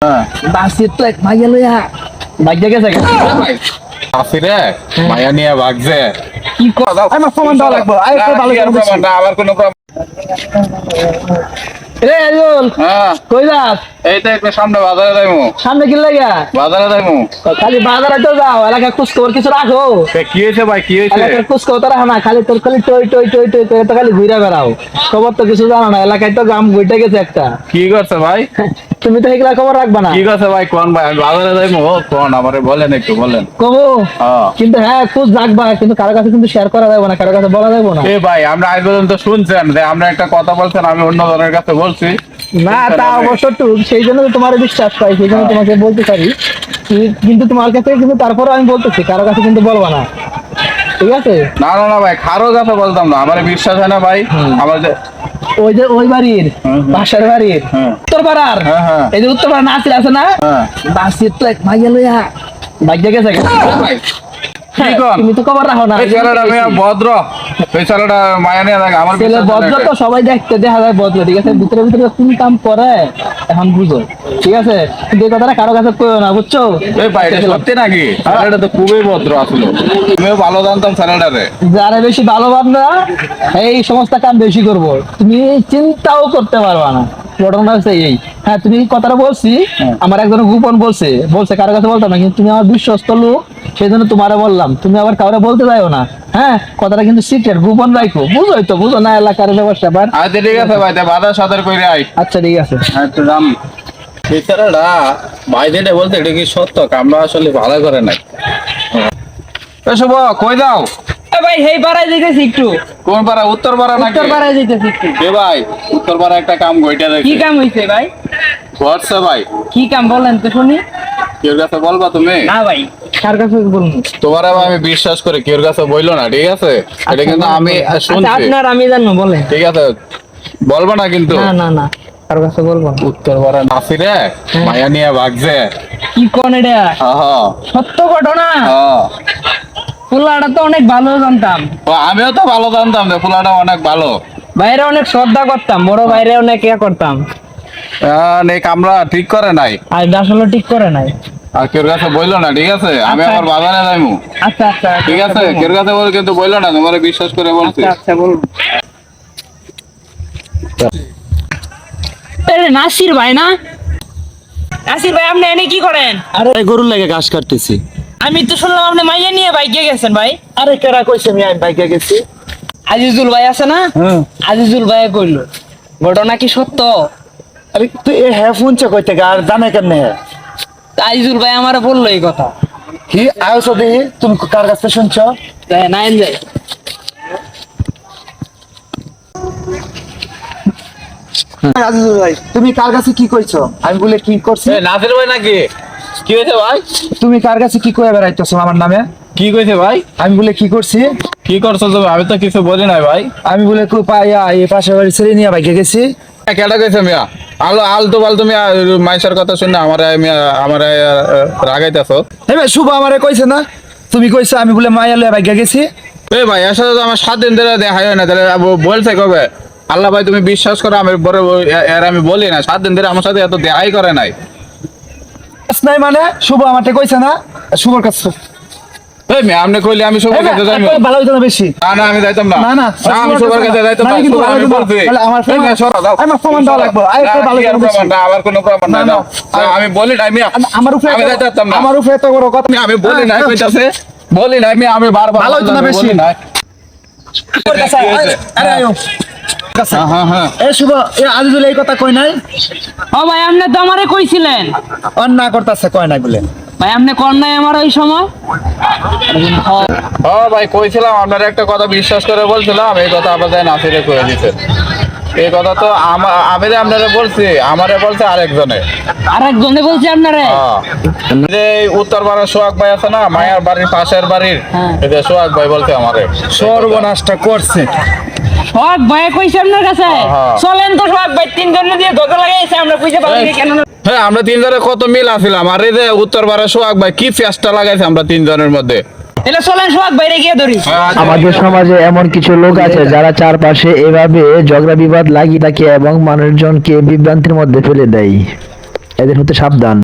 হ্যাঁ বাসির তো এক মাইয়া লইয়া ভাগ্য গেছে আসিরে মায়া নিয়ে ভাগছে কি আমার প্রমাণ দেওয়া লাগবে আবার কোনো রে আজল হ্যাঁ কই যাস এই তো একটু সামনে বাজারে যাইমু সামনে কি লাগা বাজারে যাইমু খালি বাজারে তো যাও এলাকা খোঁজ খবর কিছু রাখো কি হয়েছে ভাই কি হয়েছে এলাকার খোঁজ খবর তো রাখো না খালি তোর খালি টই টই টই টই করে তো খালি ঘুরে বেড়াও খবর তো কিছু জানো না এলাকায় তো গ্রাম ঘুরতে গেছে একটা কি করছে ভাই তুমি তো এগুলা খবর রাখবা না কি করছে ভাই কোন ভাই আমি বাজারে যাইমু কোন আমারে বলেন একটু বলেন কমো হ্যাঁ কিন্তু হ্যাঁ খোঁজ রাখবা কিন্তু কারো কাছে কিন্তু শেয়ার করা যাবে না কারো কাছে বলা যাবে না এ ভাই আমরা আজ পর্যন্ত শুনছেন যে আমরা একটা কথা বলছেন আমি অন্য জনের কাছে বলছি না তা অবশ্য টুক সেই জন্য তো তোমার বিশ্বাস পাই সেই জন্য তোমাকে বলতে পারি কিন্তু তোমার কাছে কিন্তু তারপরে আমি বলতেছি কারো কাছে কিন্তু বলবা না ঠিক আছে না না না ভাই কারো কাছে বলতাম না আমার বিশ্বাস হয় না ভাই আমার ওই যে ওই বাড়ির বাসার বাড়ির উত্তরপাড়ার হ্যাঁ। এই যে উত্তরপাড়া নাসির আছে না হ্যাঁ নাসির তো এক মাইয়া লইয়া ভাগ্য গেছে কি কোন তুমি তো খবর রাখো না এই ছেলেটা মেয়ে ভদ্র এই ছেলেটা মায়া নিয়ে থাকে আমার ছেলে বিশ্বাস হয় ভদ্র না তো সবাই দেখতে দেখা যায় ভদ্র ঠিক আছে ভিতরে ভিতরে কোন কাম করে এখন বুঝো ঠিক আছে কিন্তু এই কথাটা কারো কাছে কইও না বুঝছো এই ভাই এটা সত্যি নাকি ছেলেটা তো খুবই ভদ্র আসলো আমিও ভালো জানতাম ছেলেটারে যারা বেশি ভালোবান না এই সমস্ত কাম বেশি করব তুমি চিন্তাও করতে পারবা না ঘটনা হচ্ছে এই হ্যাঁ তুমি এই কথাটা বলছি আমার একজন গোপন বলছে কারো কাছে বলতাম না কিন্তু তুমি আমার বিশ্বস্ত লোক সেই জন্য তোমারে বললাম তুমি আবার কাউরে বলতে যাও না হ্যাঁ কথাটা কিন্তু সিক্রেট গোপন রাখো বুঝোই তো বুঝো না এলাকার ব্যবস্থা আচ্ছা ঠিক আছে ভাই বাজার সাদার কইরে আই আচ্ছা ঠিক আছে একটু দাম এই ছেলেটা ভাই যেটা বলতে এটা কি সত্য আমরা আসলে ভালো করে নাই এসব কই যাও ভাই হেই পাড়ায় যাইতেছি একটু কোন পাড়া উত্তর পাড়া নাকি উত্তর পাড়ায় যাইতেছি একটু এ ভাই উত্তর পাড়া একটা কাম গইটা কি দেখি কাম হইছে ভাই ঘটছে ভাই কি কাম বলেন তো শুনি কেউ কাছে বলবা তুমি না ভাই কার কাছে বলবো তোমার আবার আমি বিশ্বাস করি কেউ কাছে বইলো না ঠিক আছে এটা কিন্তু আমি শুনছি আপনার আমি জানো বলেন ঠিক আছে বলবো না কিন্তু না না না কার কাছে বলবো না উত্তর পাড়া নাসিরে মায়া নিয়ে ভাগছে কি কোন এটা হ্যাঁ সত্য ঘটনা হ্যাঁ ফুলাটা তো অনেক ভালো জানতাম ও, আমিও তো ভালো জানতাম যে ফুলাটা অনেক ভালো বাইরে অনেক শ্রদ্ধা করতাম বড় বাইরে অনেক ইয়া করতাম এই কামরা ঠিক করে নাই আর আসলে ঠিক করে নাই আর কেউ কাছে বইলো না ঠিক আছে আমি আচ্ছা। আবার বাজারে যাইমু আচ্ছা আচ্ছা ঠিক আছে কেউ কাছে বল কিন্তু বইলো না তোমার বিশ্বাস করে বলছি আচ্ছা আচ্ছা বলুন নাসির ভাই না নাসির ভাই আপনি এনে কি করেন আরে গরুর লাগে ঘাস কাটতেছি। আমি তো শুনলাম আপনি মাইয়া নিয়ে বাইকে গেছেন ভাই আরে কেরা কইছে আমি বাইকে গেছি? আজিজুল ভাই আছে না হ্যাঁ আজিজুল ভাই কইলো ঘটনা কি সত্য আরে তুই এ হ্যাঁ শুনছে কই থেকে আর জানে কেমনে? আজিজুল ভাই আমার বললো এই কথা কি আয়স দেখি তুমি কার কাছে শুনছো? নাইন যাই আজিজুল ভাই তুমি কার কাছে কি কইছো? আমি বলে কি করছি? নাসির ভাই নাকি কি হয়েছে ভাই তুমি কার কাছে কি কইয়া বেড়াইতেছো আমার নামে? কি কইছে ভাই আমি বলে কি করছি? কি করছো তুমি আমি তো কিছু বলি নাই ভাই আমি বলে পাইয়া এই পাশে বাড়ি ছেড়ে নিয়ে বাইকে গেছি। কেটা কইছে মিয়া আলো আলতো পালতো মিয়া মাইসার কথা শুনে আমার রাগাইতেছো এই ভাই শুভ আমারে কইছে না তুমি কইছো আমি বলে মাইয়া লয়ে বাইকে গেছি? এই ভাই এর সাথে তো আমার 7 দিন ধরে দেখা হয় না তাহলে বলছে কবে আল্লাহ ভাই তুমি বিশ্বাস করো আমি বড় এর আমি বলি না 7 দিন ধরে আমার সাথে এত দেখাই করে নাই নাই মানে শুভ আমাকে কইছে না শুভর কাছে এই মিয়া আপনি কইলে আমি সবার কাছে যাইমু ভালো হইতো না বেশি না না আমি যাইতাম না না না আমি সবার কাছে যাইতাম না মানে কিন্তু আমি ভালো বলছি তাহলে আমার এই মিয়া, সরো, দাও। আমার প্রমাণ দেওয়া লাগবে আরেকটু ভালো কি আর করে বেশি। প্রমাণ? না, আবার কোনো প্রমাণ নাই না, দাও। না। আমি বলি নাই মিয়া আমার উপরে আমি যাইতাম না আমার উপরে এত বড় কথা আমি বলি নাই কইতাছে বলি নাই আমি বারবার ভালো হইতো না বেশি। বলি নাই। আরে আয়ো হ্যাঁ হ্যাঁ এ শুভ এ আজিজুল এই কথা কই নাই ও ভাই আপনি তো আমারে কইছিলেন অন না করতেছে কয় নাই বলে ভাই আপনি কোন নাই আমার ওই সময় ও ভাই কইছিলাম আপনার একটা কথা বিশ্বাস করে বলছিলাম এই কথা আপনাদের নাসিরে কয়ে দিতে এই কথা তো আমি যে আপনারা বলছি আমারে বলছে আরেকজনে আরেকজনে বলছে আপনারে যে এই উত্তরপাড়ার সোহাগ ভাই আছে না মায়ার বাড়ির পাশের বাড়ির হ্যাঁ। এই যে সোহাগ ভাই বলছে আমারে সর্বনাশটা করছে সোহাগ ভাই কইছে আপনার কাছে হ্যাঁ। চলেন তো সোহাগ ভাই তিনজনে দিয়ে ধোকা লাগাইছে আমরা কইতে পারি কেন না? হ্যাঁ আমরা তিনজনে কত মিল আছিলাম আর এই যে উত্তরপাড়ার সোহাগ ভাই কি চেষ্টা লাগাইছে আমরা তিনজনের মধ্যে এলে চলেন সোহাগ বাইরে গিয়ে ধরি আমাদের সমাজে এমন কিছু লোক আছে যারা চারপাশে এভাবে ঝগড়া বিবাদ লাগিয়ে থাকে এবং মানুষজনকে বিভ্রান্তির মধ্যে ফেলে দেয়। এদের হতে সাবধান।